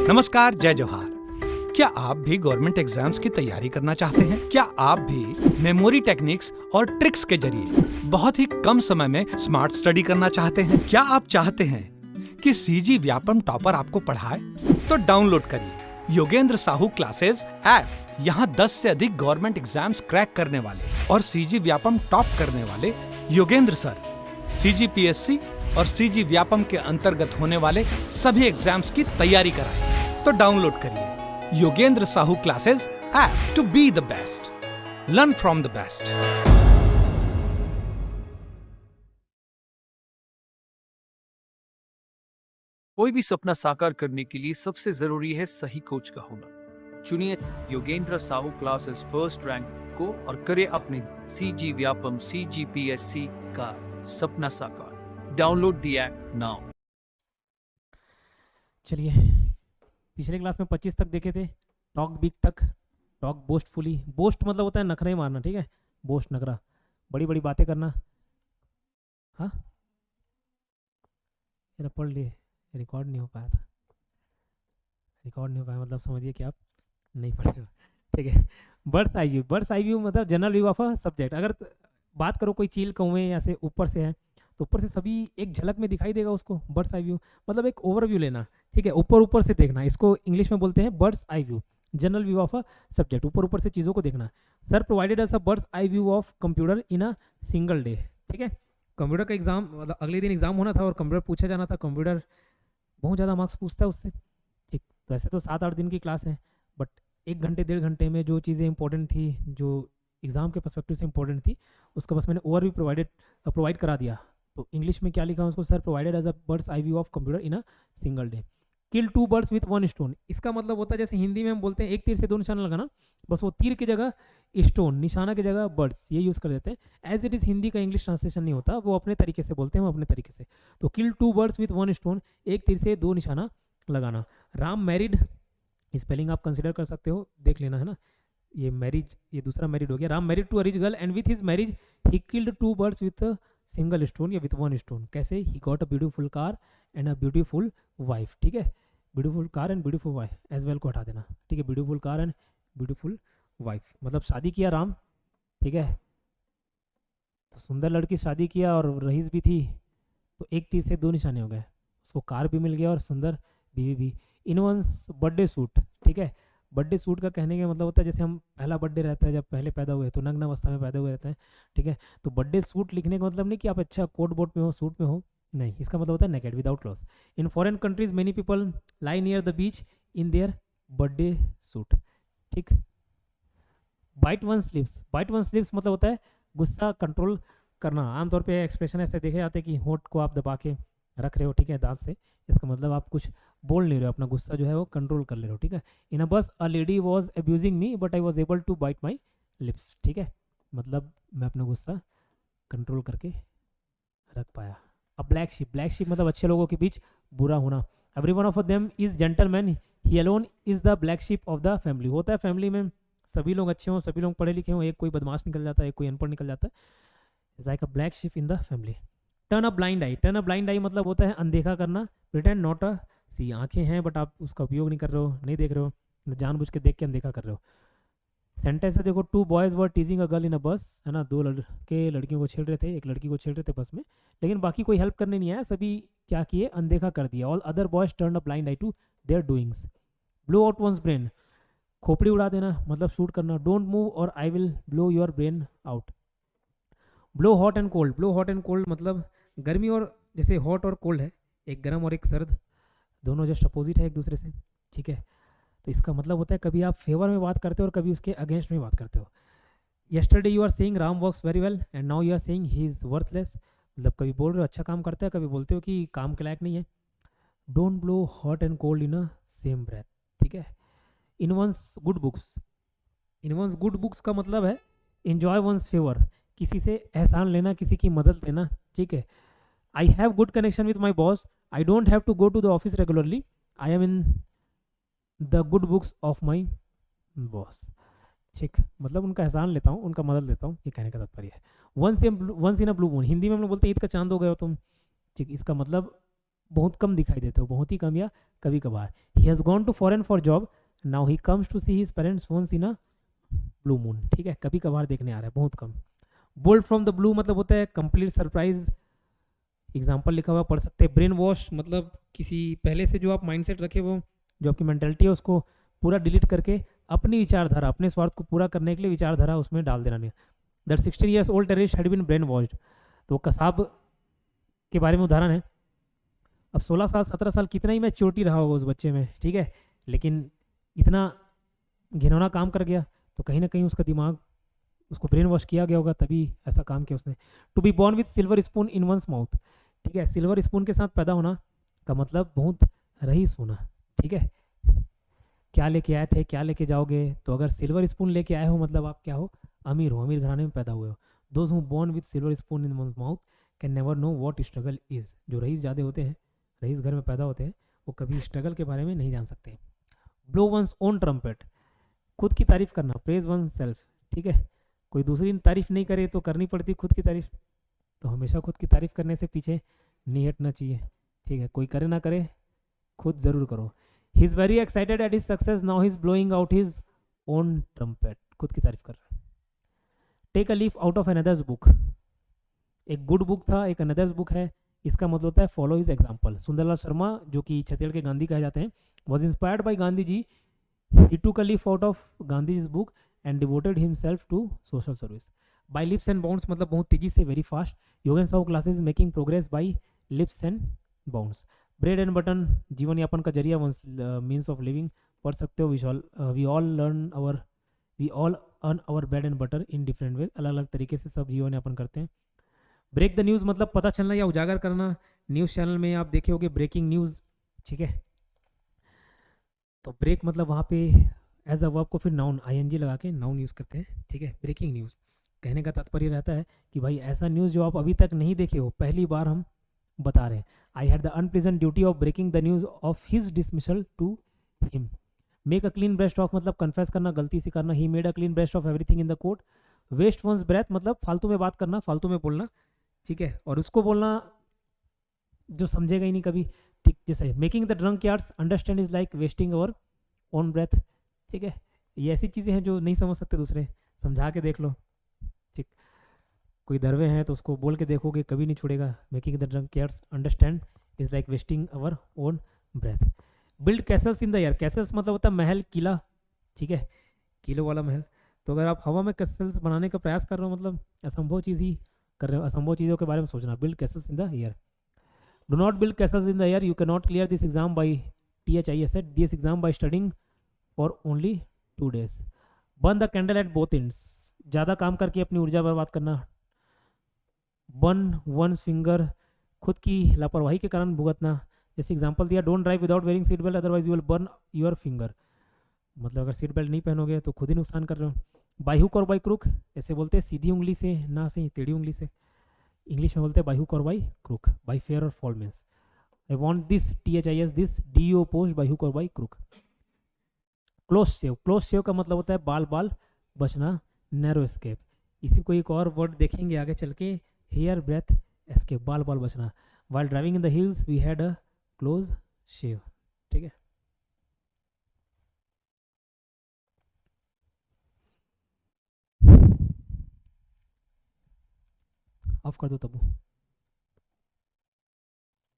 नमस्कार, जय जोहार। क्या आप भी गवर्नमेंट एग्जाम्स की तैयारी करना चाहते हैं? क्या आप भी मेमोरी टेक्निक्स और ट्रिक्स के जरिए बहुत ही कम समय में स्मार्ट स्टडी करना चाहते हैं? क्या आप चाहते हैं कि सीजी व्यापम टॉपर आपको पढ़ाए? तो डाउनलोड करिए योगेंद्र साहू क्लासेस ऐप। यहाँ 10 से अधिक गवर्नमेंट एग्जाम्स क्रैक करने वाले और सीजी व्यापम टॉप करने वाले योगेंद्र सर सीजीपीएससी और सीजी व्यापम के अंतर्गत होने वाले सभी एग्जाम्स की तैयारी कराएं। तो डाउनलोड करिए Yogendra Sahu classes app to be the best, learn from the best. कोई भी सपना साकार करने के लिए सबसे जरूरी है सही कोच का होना। चुनिए Yogendra Sahu classes first rank को और करे अपने सीजी व्यापम सीजीपीएससी का सपना साकार। Download the app now. चलिए, पिछले क्लास में 25 तक देखे थे, टॉक बिग तक, टॉक बोस्टफुली। बोस्ट मतलब होता है नखरे मारना, ठीक है, बोस्ट नखरा, बड़ी बड़ी बातें करना। हाँ, मेरा पढ़ लिए, रिकॉर्ड नहीं हो पाया था, रिकॉर्ड नहीं हो पाया मतलब समझिए कि आप नहीं पढ़े हो, ठीक है। Bird's eye view, bird's eye view मतलब general view of a subject. अगर बात करो कोई चील कौवे या से ऊपर से है तो ऊपर से सभी एक झलक में दिखाई देगा उसको। बर्ड्स आई व्यू मतलब एक ओवरव्यू लेना, ठीक है, ऊपर ऊपर से देखना। इसको इंग्लिश में बोलते हैं birds eye view, general view of a subject, ऊपर ऊपर से चीज़ों को देखना। Sir provided us a bird's eye view of computer in a single day, ठीक है। कंप्यूटर का एग्जाम मतलब अगले दिन एग्जाम होना था और कंप्यूटर पूछा जाना था। कंप्यूटर बहुत ज़्यादा मार्क्स पूछता है उससे, ठीक। तो ऐसे तो 7-8 दिन की क्लास है, बट 1 घंटे 1.5 घंटे में जो चीज़ें इंपॉर्टेंट थी, जो एग्जाम के पर्सपेक्टिव से इंपॉर्टेंट थी, उसका बस मैंने ओवरव्यू प्रोवाइड करा दिया। तो इंग्लिश में क्या लिखा उसको, sir provided as a bird's eye view of computer in a single day. Kill 2 birds with 1 stone, इसका मतलब होता है जैसे हिंदी में हम बोलते हैं एक तीर से 2 निशाना लगाना, बस वो तीर की जगह स्टोन, निशाना की जगह बर्ड्स, ये यूज़ कर देते हैं। एज इट इज़ हिंदी का इंग्लिश ट्रांसलेशन नहीं होता, वो अपने तरीके से बोलते हैं, वो अपने तरीके से। तो किल 2 बर्ड्स विथ 1 स्टोन, एक तीर से 2 निशाना लगाना। राम मैरिड, स्पेलिंग आप कंसिडर कर सकते हो, देख लेना है ना। ये मैरिज, ये दूसरा मैरिड हो गया। Ram married to a rich girl and with his marriage he killed 2 birds with single stone या विथ 1 स्टोन। कैसे? He got a beautiful car and a beautiful wife, ठीक है। Beautiful car and beautiful wife, as well को हटा देना, ठीक है। Beautiful car and beautiful wife मतलब शादी किया राम, ठीक है, तो सुंदर लड़की शादी किया और रईस भी थी, तो एक तीर से 2 निशाने हो गए, उसको कार भी मिल गया और सुंदर बीवी भी। इन वंस बर्थडे सूट, ठीक है। बर्थडे सूट का कहने का मतलब होता है जैसे हम पहला बर्थडे रहता है, जब पहले पैदा हुए तो नग्न अवस्था में पैदा हुए रहते हैं, ठीक है। तो बर्थडे सूट लिखने का मतलब नहीं कि आप अच्छा कोट बोट में हो, सूट में हो, नहीं, इसका मतलब होता है naked without cloth. In foreign countries many people lie near the beach in their birthday suit, ठीक। Bite one's lips, bite one's lips मतलब होता है गुस्सा कंट्रोल करना। आमतौर पे एक्सप्रेशन ऐसे देखे जाते हैं कि होंठ को आप दबा के रख रहे हो, ठीक है, दांत से, इसका मतलब आप कुछ बोल नहीं रहे हो, अपना गुस्सा जो है वो कंट्रोल कर ले रहे हो, ठीक है। In a bus a lady was abusing me but I was able to bite my lips, ठीक है, मतलब मैं अपना गुस्सा कंट्रोल करके रख पाया। अब ब्लैक शिप, ब्लैक शिप मतलब अच्छे लोगों के बीच बुरा होना। Every one of them is gentleman, he alone is the black ship of the family. होता है फैमिली में सभी लोग अच्छे हों, सभी लोग पढ़े लिखे हों, एक कोई बदमाश निकल जाता है, एक कोई अनपढ़ निकल जाता है। Is like a black sheep in the family. Turn a blind eye, turn a blind eye मतलब होता है अनदेखा करना। प्रिटेंड नॉट अ सी, आंखें हैं बट आप उसका उपयोग नहीं कर रहे हो, नहीं देख रहे हो, जानबूझ के देख के अनदेखा कर रहे हो। सेंटेंस है देखो, 2 boys were टीजिंग a girl in a बस, है ना, 2 लड़के लड़कियों को छेड़ रहे थे, एक लड़की को छेड़ रहे थे बस में, लेकिन बाकी कोई हेल्प करने नहीं आया, सभी क्या किए, अनदेखा कर दिया। All other boys turn a blind eye to their doings. Blow out one's brain, खोपड़ी उड़ा देना मतलब शूट करना। डोंट मूव और I will blow your brain out. Blow hot and cold, blow hot and cold मतलब गर्मी और, जैसे हॉट और कोल्ड है, एक गर्म और एक सर्द, दोनों जस्ट अपोजिट है एक दूसरे से, ठीक है। तो इसका मतलब होता है कभी आप फेवर में बात करते हो और कभी उसके अगेंस्ट में बात करते हो। Yesterday you are saying Ram works very well and now you are saying he is worthless, मतलब कभी बोल रहे हो अच्छा काम करता है, कभी बोलते हो कि काम के लायक नहीं है। Don't blow hot and cold in a same breath, ठीक है। In one's good books, in one's good books का मतलब है इन्जॉय वंस फेवर, किसी से एहसान लेना, किसी की मदद लेना, ठीक है। I have good connection with my boss, I don't have to go to the office regularly, I am in the good books of my boss, ठीक, मतलब उनका एहसान लेता हूँ, उनका मदद लेता हूँ, ये कहने का तात्पर्य है। Once in a blue moon, Hindi में हम लोग बोलते हैं ईद का चांद हो गए हो तुम, ठीक, इसका मतलब बहुत कम दिखाई देते हो, बहुत ही कम या कभी कभार. He has gone to foreign for job, now he comes to see his parents once in a blue moon. ठीक है, कभी कभार देखने आ रहा है, बहुत कम. बोल्ड फ्रॉम द ब्लू मतलब होता है कंप्लीट सरप्राइज. एग्जाम्पल लिखा हुआ पढ़ सकते हैं. ब्रेन वॉश मतलब किसी पहले से जो आप माइंडसेट रखे वो जो आपकी मेंटेलिटी है उसको पूरा डिलीट करके अपनी विचारधारा, अपने स्वार्थ को पूरा करने के लिए विचारधारा उसमें डाल देना. नहीं. That 16 years old terrorist had been brain washed. तो कसाब के बारे में उदाहरण है. अब 16 साल 17 साल कितना ही मैच्योरिटी रहा होगा उस बच्चे में, ठीक है, लेकिन इतना घिनौना काम कर गया तो कहीं ना कहीं उसका दिमाग, उसको ब्रेन वॉश किया गया होगा, तभी ऐसा काम किया उसने. To be born with silver spoon in one's mouth. ठीक है, सिल्वर स्पून के साथ पैदा होना का मतलब बहुत रईस होना. ठीक है, क्या लेके आए थे, क्या लेके जाओगे. तो अगर सिल्वर स्पून लेके आए हो मतलब आप क्या हो, अमीर हो, अमीर घराने में पैदा हुए हो. Those who born with silver spoon in one's mouth can never know what struggle is. जो रईस ज़्यादा होते हैं, रईस घर में पैदा होते हैं, वो कभी स्ट्रगल के बारे में नहीं जान सकते. ब्लो वंस ओन ट्रम्पेट, खुद की तारीफ करना. Praise one self. ठीक है, कोई दूसरी तारीफ नहीं करे तो करनी पड़ती खुद की तारीफ. तो हमेशा खुद की तारीफ करने से पीछे नहीं हटना चाहिए. ठीक है, कोई करे ना करे, खुद ज़रूर करो. He is very excited at his success, now he is blowing out his own trumpet. खुद की तारीफ कर रहा है. Take a leaf out of another's book. एक गुड बुक था, एक अनदर्स बुक है. इसका मतलब होता है follow his example. Sundarlal Sharma जो कि छत्तीसगढ़ के गांधी कहे जाते हैं, was inspired by Gandhi ji. He took a leaf out of Gandhi book and devoted himself to social service. By leaps and bounds मतलब बहुत तेजी से, very fast. Yogen Sahu classes making progress by leaps and bounds. Bread and butter जीवन यापन का जरिया, means of living. पढ़ सकते हो. We all earn our bread and butter in different ways. अलग अलग तरीके से सब जीवन यापन करते हैं. ब्रेक द न्यूज़ मतलब पता चलना या उजागर करना. न्यूज़ चैनल में आप देखे होगे ब्रेकिंग न्यूज़. ठीक है, तो ब्रेक मतलब वहाँ पे एज अ वर्ब को फिर नाउन आईएनजी लगा के नाउन यूज़ करते हैं. ठीक है, ब्रेकिंग न्यूज़ कहने का तात्पर्य रहता है कि भाई ऐसा न्यूज़ जो आप अभी तक नहीं देखे हो, पहली बार हम बता रहे हैं. I had the unpleasant duty of breaking the news of his dismissal to him. Make a clean breast of मतलब कन्फेस करना, गलती से करना. He made a clean breast of everything in the court. Waste one's breath मतलब फालतू में बात करना, फालतू में बोलना. ठीक है, और उसको बोलना जो समझेगा ही नहीं कभी. ठीक, जैसे making the drunkards understand is like wasting our own breath. ठीक है, ये ऐसी चीज़ें हैं जो नहीं समझ सकते दूसरे, समझा के देख लो. ठीक, कोई दरवे हैं तो उसको बोल के देखोगे कभी नहीं छोड़ेगा. Making the drunkards understand is like wasting our own breath. Build castles in the air. Castles मतलब होता है महल, किला. ठीक है, किलो वाला महल. तो अगर आप हवा में कैसल्स बनाने का प्रयास कर रहे हो मतलब असंभव चीज़ ही कर रहे हो, असंभव चीज़ों के बारे में सोचना. Build castles in the air. Do not build castles in the air. You can not clear this exam by THIS this exam by studying for only 2 days. Burn the candle at both ends. ज़्यादा काम करके अपनी ऊर्जा बर्बाद करना. Burn once finger, खुद की लापरवाही के कारण भुगतना. जैसे एग्जांपल दिया, don't drive without wearing seat belt otherwise you will burn your finger. मतलब अगर सीट बेल्ट नहीं पहनोगे तो खुद ही नुकसान कर रहे हो. बाई हुक और बाई क्रुक, ऐसे बोलते हैं सीधी उंगली से, ना से टेढ़ी उंगली से. इंग्लिश में बोलते हैं बाई हुक और बाई क्रुक. बाई फेयर और foul means I want this THIS this DO post by hook और by crook. Close shave. Close shave का मतलब होता है बाल बाल बचना, नैरो एस्केप. इसी को एक और वर्ड देखेंगे आगे चल के, हेयर ब्रेथ एस्केप, बाल बाल बचना. While driving in the hills we had a close shave. ठीक है, ऑफ कर दो तब्बू.